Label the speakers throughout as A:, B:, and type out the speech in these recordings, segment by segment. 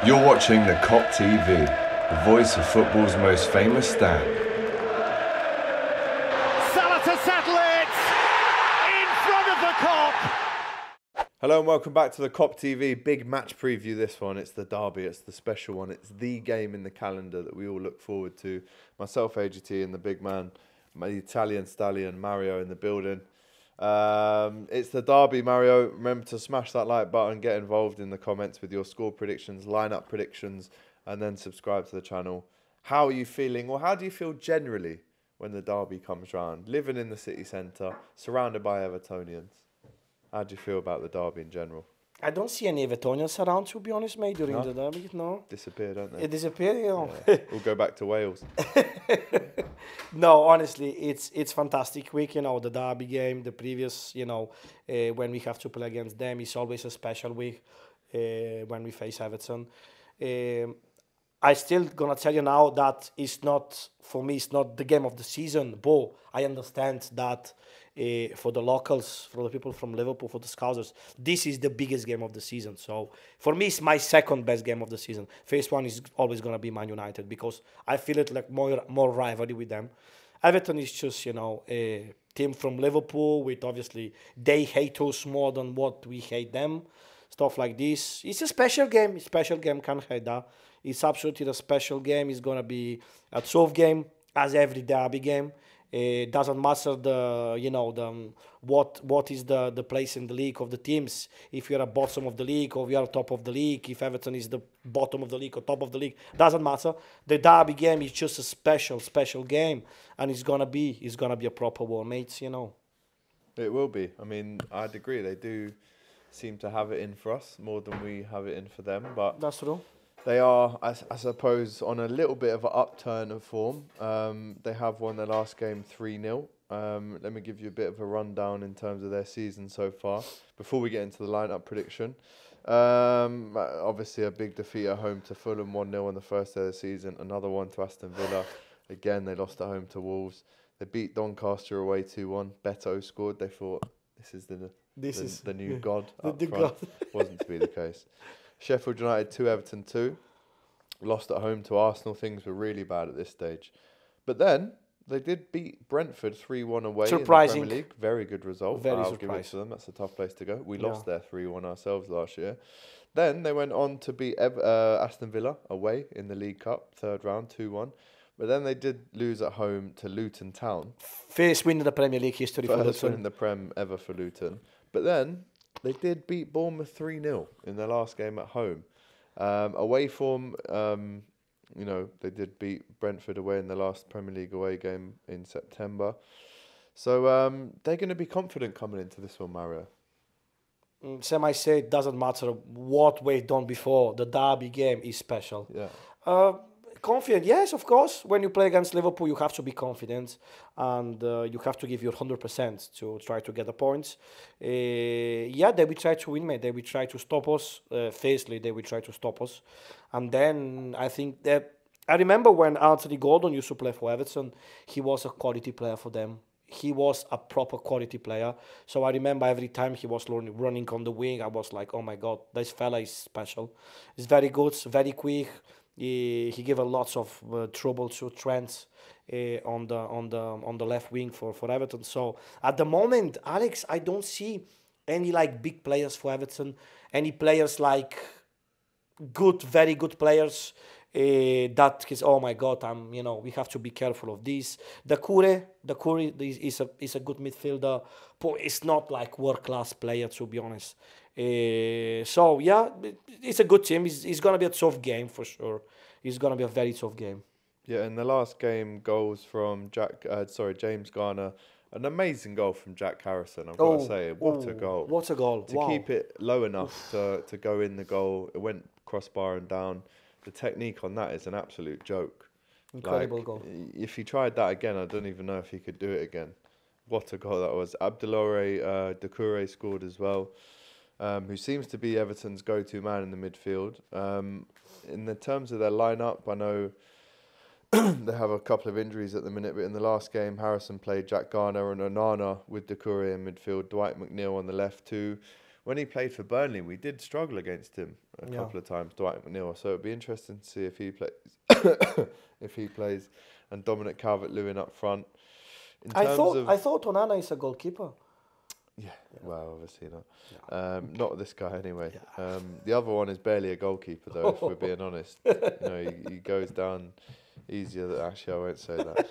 A: You're watching the Kop TV, the voice of football's most famous stand.
B: Salah to settle it in front of the Kop.
C: Hello and welcome back to the Kop TV big match preview. This one, it's the derby, it's the special one, it's the game in the calendar that we all look forward to. Myself, AGT, and the big man, my Italian stallion Mario in the building. It's the derby, Mario. Remember to smash that like button, get involved in the comments with your score predictions, lineup predictions, and then subscribe to the channel. How are you feeling, or how do you feel generally when the derby comes round? Living in the city centre, surrounded by Evertonians. How do you feel about the derby in general?
D: I don't see any Evertonians around, to be honest, mate, during the derby. No.
C: Disappear, don't they?
D: It disappeared, you know.
C: Yeah. We'll go back to Wales.
D: No, honestly, it's fantastic week, you know, the derby game, the previous, you know, when we have to play against them, it's always a special week when we face Everton. I still gonna tell you now that it's not, for me, it's not the game of the season, but I understand that for the locals, for the people from Liverpool, for the Scousers, this is the biggest game of the season. So for me, it's my second best game of the season. First one is always gonna be Man United because I feel it like more rivalry with them. Everton is just, you know, a team from Liverpool with obviously they hate us more than what we hate them. Stuff like this. It's a special game. Can't hate that. It's absolutely a special game. It's gonna be a tough game, as every derby game. It doesn't matter what is the place in the league of the teams. If you're at bottom of the league or we are top of the league, if Everton is the bottom of the league or top of the league, doesn't matter. The derby game is just a special game, and it's gonna be a proper one, mates. You know.
C: It will be. I mean, I'd agree. They do seem to have it in for us more than we have it in for them, but
D: that's true.
C: They are, I suppose, on a little bit of an upturn of form. They have won their last game 3-0. Let me give you a bit of a rundown in terms of their season so far before we get into the lineup prediction. Obviously, a big defeat at home to Fulham, 1-0 on the first day of the season. Another one to Aston Villa. Again, they lost at home to Wolves. They beat Doncaster away 2-1. Beto scored. They thought, this is the new god up front. Wasn't to be the case. Sheffield United 2, Everton 2. Lost at home to Arsenal. Things were really bad at this stage. But then they did beat Brentford 3-1 away
D: surprising.
C: in the Premier League. Very good result.
D: Very
C: I'll give it to them. That's a tough place to go. We lost there 3-1 ourselves last year. Then they went on to beat Aston Villa away in the League Cup, third round, 2-1. But then they did lose at home to Luton Town.
D: First win in the Premier League history for Luton.
C: First win in the Prem ever for Luton. But then they did beat Bournemouth 3-0 in their last game at home. Away form, they did beat Brentford away in the last Premier League away game in September. So they're going to be confident coming into this one, Mario.
D: Sam, I say it doesn't matter what we've done before. The derby game is special.
C: Yeah.
D: Confident, yes, of course. When you play against Liverpool, you have to be confident and you have to give your 100% to try to get the points. They will try to win, mate. They will try to stop us. Firstly, they will try to stop us. And then I think that I remember when Anthony Gordon used to play for Everton, he was a quality player for them. He was a proper quality player. So I remember every time he was running on the wing, I was like, oh my God, this fella is special. He's very good, very quick. He gave a lots of trouble to Trent on the left wing for Everton. So at the moment, Alex, I don't see any like big players for Everton. Any players like very good players that is, oh my God, we have to be careful of this. The Kure is a good midfielder, but it's not like world-class player, to be honest. So yeah, it's a good team. It's gonna be a tough game for sure. It's gonna be a very tough game.
C: Yeah, in the last game, goals from James Garner. An amazing goal from Jack Harrison, I've got to say. What a goal.
D: What a goal.
C: To keep it low enough to go in the goal. It went crossbar and down. The technique on that is an absolute joke.
D: Incredible goal.
C: If he tried that again, I don't even know if he could do it again. What a goal that was. Abdoulaye Doucouré scored as well, who seems to be Everton's go-to man in the midfield. In the terms of their lineup, I know they have a couple of injuries at the minute, but in the last game, Harrison played Jack Garner and Onana with Doucouré in midfield, Dwight McNeil on the left, two when he played for Burnley, we did struggle against him a couple of times, Dwight McNeil. So it'd be interesting to see if he plays, and Dominic Calvert-Lewin up front.
D: I thought Onana is a goalkeeper.
C: Yeah, well, obviously not. Not this guy anyway. Yeah. The other one is barely a goalkeeper, though, if we're being honest. He goes down easier. Actually, I won't say that.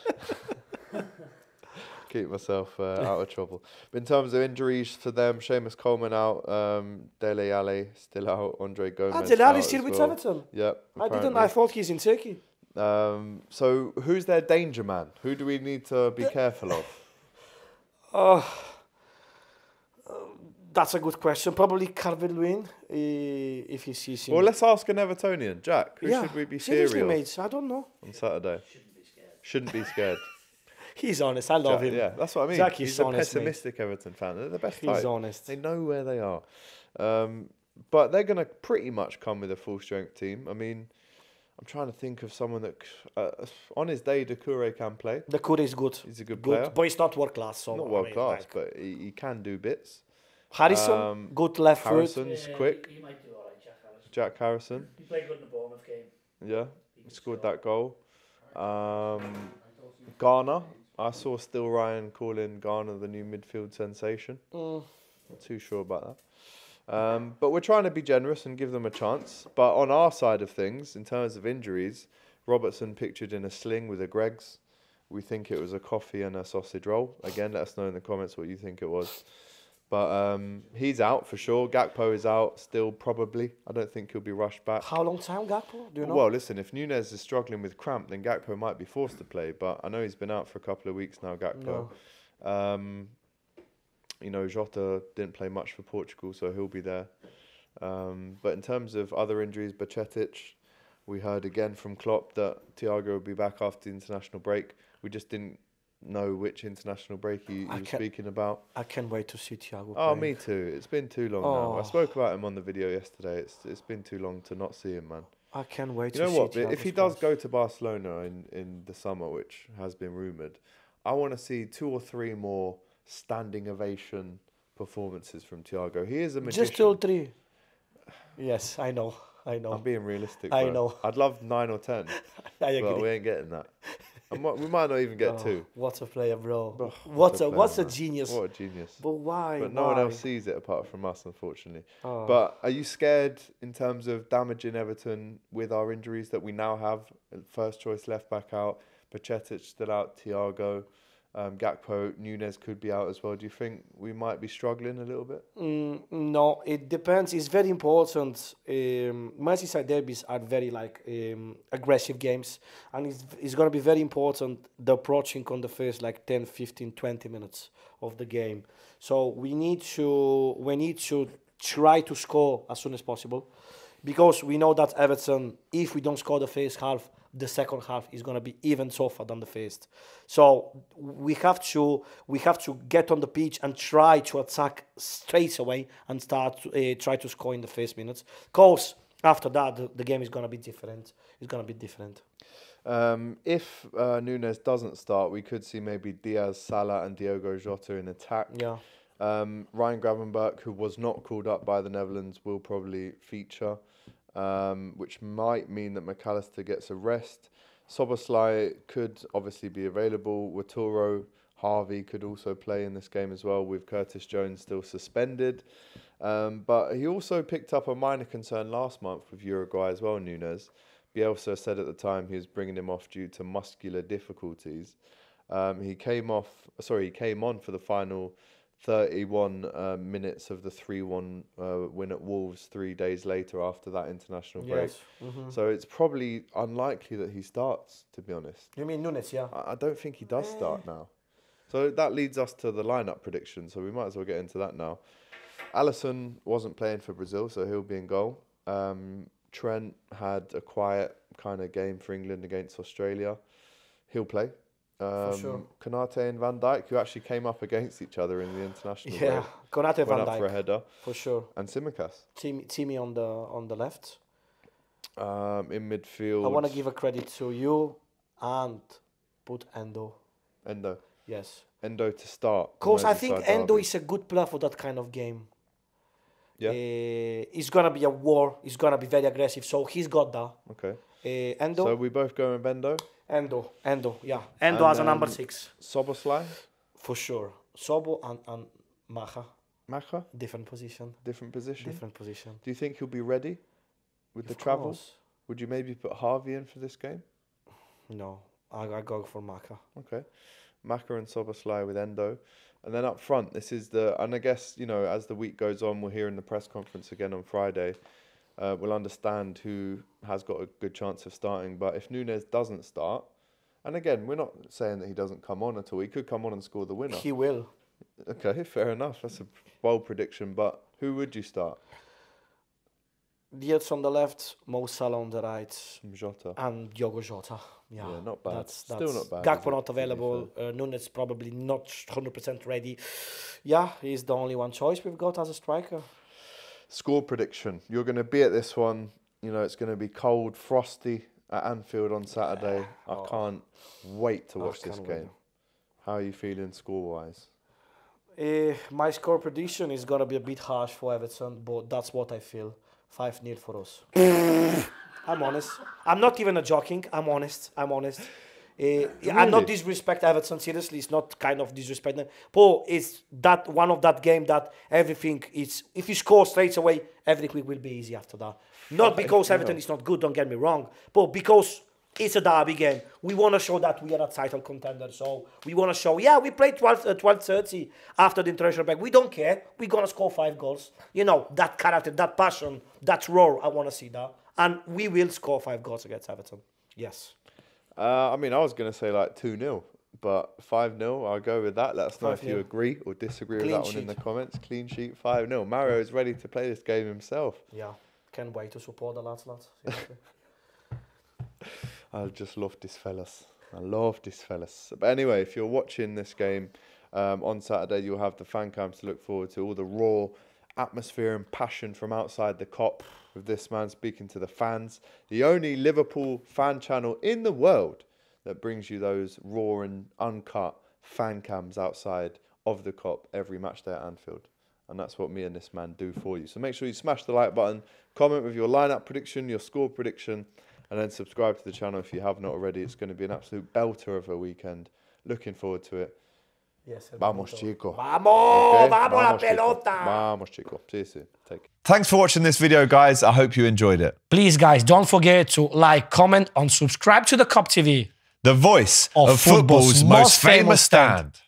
C: Keep myself out of trouble. But in terms of injuries for them, Seamus Coleman out, Dele Alli still out, Andre Gomez
D: Dele Alli
C: out
D: still
C: as
D: with
C: well.
D: Everton?
C: Yep.
D: I thought he's in Turkey.
C: So who's their danger man? Who do we need to be careful of?
D: That's a good question. Probably Calvert-Lewin, if he sees him.
C: Well, let's ask an Evertonian. Jack, who should we be
D: seriously,
C: fearing
D: mates, I don't know.
C: on Saturday? Shouldn't be scared.
D: He's honest. I love
C: Jack,
D: him.
C: yeah, that's what I mean.
D: Jack
C: He's
D: is
C: a
D: honest,
C: pessimistic Everton fan. They're the best
D: He's
C: type.
D: honest.
C: They know where they are. But they're going to pretty much come with a full-strength team. I mean, I'm trying to think of someone that, on his day, Doucouré can play.
D: Doucouré is good.
C: He's a good player.
D: But he's not world-class. So
C: Not world-class, but he can do bits.
D: Harrison, good left foot.
C: Harrison's quick.
E: He might do all right, Jack Harrison.
C: Jack Harrison.
E: He played good in the Bournemouth game.
C: Yeah, he scored that goal. Garner. I saw Still Ryan calling Garner the new midfield sensation. Not too sure about that. But we're trying to be generous and give them a chance. But on our side of things, in terms of injuries, Robertson pictured in a sling with a Greggs. We think it was a coffee and a sausage roll. Again, let us know in the comments what you think it was. But he's out for sure. Gakpo is out still, probably. I don't think he'll be rushed back.
D: How long time, Gakpo? Do you know?
C: Well, listen, if Nunez is struggling with cramp, then Gakpo might be forced to play. But I know he's been out for a couple of weeks now, Gakpo. No. Jota didn't play much for Portugal, so he'll be there. But in terms of other injuries, Bajcetic, we heard again from Klopp that Thiago will be back after the international break. We just didn't know which international break he was speaking about.
D: I can't wait to see Thiago
C: Oh,
D: play.
C: me too. It's been too long now. I spoke about him on the video yesterday. It's been too long to not see him, man.
D: I can't wait to
C: see
D: see
C: You know what?
D: Thiago
C: If he does go to Barcelona in the summer, which has been rumoured, I want to see 2 or 3 more standing ovation performances from Thiago. He is a magician.
D: Just 2 or 3. Yes, I know.
C: I'm being realistic.
D: I
C: bro.
D: know.
C: I'd love 9 or 10.
D: I agree.
C: But we ain't getting that. We might not even get 2.
D: What a player, bro.
C: Oh,
D: What's a genius.
C: What a genius.
D: But why?
C: But no one else sees it apart from us, unfortunately. But are you scared in terms of damaging Everton with our injuries that we now have? First choice left back out, Bajcetic still out, Thiago, Gakpo, Nunez could be out as well. Do you think we might be struggling a little bit?
D: No, it depends. It's very important. Merseyside derbies are very aggressive games, and it's going to be very important the approaching on the first 10, 15, 20 minutes of the game. So we need to try to score as soon as possible, because we know that Everton, if we don't score the first half, the second half is going to be even tougher than the first. So we have to get on the pitch and try to attack straight away and start try to score in the first minutes. Because after that, the game is going to be different. It's going to be different.
C: If Nunez doesn't start, we could see maybe Diaz, Salah and Diogo Jota in attack.
D: Yeah.
C: Ryan Gravenberch, who was not called up by the Netherlands, will probably feature. Which might mean that McAllister gets a rest. Soboslai could obviously be available. Watoro, Harvey could also play in this game as well, with Curtis Jones still suspended. But he also picked up a minor concern last month with Uruguay as well, Nunez. Bielsa said at the time he was bringing him off due to muscular difficulties. He came on for the final 31 minutes of the 3-1 win at Wolves 3 days later after that international break.
D: Yes. Mm-hmm.
C: So it's probably unlikely that he starts, to be honest.
D: You mean Nunes, yeah?
C: I don't think he does start now. So that leads us to the lineup prediction, so we might as well get into that now. Alisson wasn't playing for Brazil, so he'll be in goal. Trent had a quiet kind of game for England against Australia. He'll play.
D: For sure.
C: Konate and Van Dijk, who actually came up against each other in the international break.
D: Konate, Van
C: Went up
D: Dijk
C: for a header.
D: for sure.
C: And Tsimikas.
D: Timmy on the left.
C: In midfield.
D: I want to give a credit to you and put Endo.
C: Endo.
D: Yes.
C: Endo to start.
D: Because I think
C: Merseyside
D: Endo
C: derby.
D: is a good player for that kind of game.
C: Yeah.
D: It's gonna be a war. It's gonna be very aggressive. So he's got that.
C: Okay.
D: Endo.
C: So we both go with Endo?
D: Endo, yeah. Endo as a number 6.
C: Szoboszlai?
D: For sure. Sobo and Macha.
C: Macha?
D: Different position.
C: Different position?
D: Different position.
C: Do you think he'll be ready with the travel? Would you maybe put Harvey in for this game?
D: No, I go for Macha.
C: Okay. Macha and Szoboszlai with Endo. And then up front, this is and I guess, you know, as the week goes on, we'll hear in the press conference again on Friday, we'll understand who has got a good chance of starting. But if Nunes doesn't start, and again, we're not saying that he doesn't come on at all. He could come on and score the winner.
D: He will.
C: Okay, fair enough. That's a bold prediction. But who would you start?
D: Diaz on the left, Mo Salah on the right,
C: Jota.
D: and Diogo Jota. Yeah,
C: not bad.
D: That's
C: Still not bad.
D: Gakpo not available. Nunes probably not 100% ready. Yeah, he's the only one choice we've got as a striker.
C: Score prediction. You're going to be at this one. You know, it's going to be cold, frosty at Anfield on Saturday. I can't wait to watch this game. How are you feeling score-wise?
D: My score prediction is going to be a bit harsh for Everton, but that's what I feel. 5-0 for us. I'm honest. I'm not even joking. I'm honest. Really? I'm not disrespect Everton. Seriously, it's not kind of disrespect them. But it's that one of that game that everything is. If you score straight away, everything will be easy after that. Not because Everton is not good. Don't get me wrong, but because it's a derby game. We want to show that we are a title contender. So we want to show, we played 12:30 after the international break. We don't care. We're going to score 5 goals. You know, that character, that passion, that roar, I want to see that. And we will score 5 goals against Everton. Yes.
C: I mean, I was going to say like 2-0, but 5-0, I'll go with that. Let us know if you agree or disagree with that one in the comments. Clean sheet, 5-0. Mario is ready to play this game himself.
D: Yeah, can't wait to support the lads. Seriously.
C: I just love this fellas. I love this fellas. But anyway, if you're watching this game on Saturday, you'll have the fan cams to look forward to. All the raw atmosphere and passion from outside the Kop with this man speaking to the fans. The only Liverpool fan channel in the world that brings you those raw and uncut fan cams outside of the Kop every match day at Anfield. And that's what me and this man do for you. So make sure you smash the like button, comment with your lineup prediction, your score prediction, and then subscribe to the channel if you have not already. It's going to be an absolute belter of a weekend. Looking forward to it.
D: Yes,
C: Vamos, chico.
D: Vamos,
C: Okay?
D: vamos la
C: chico.
D: pelota.
C: Vamos, chico. See you soon. Take care.
A: Thanks for watching this video, guys. I hope you enjoyed it.
F: Please, guys, don't forget to like, comment, and subscribe to the Kop TV.
A: The voice of football's most famous stand.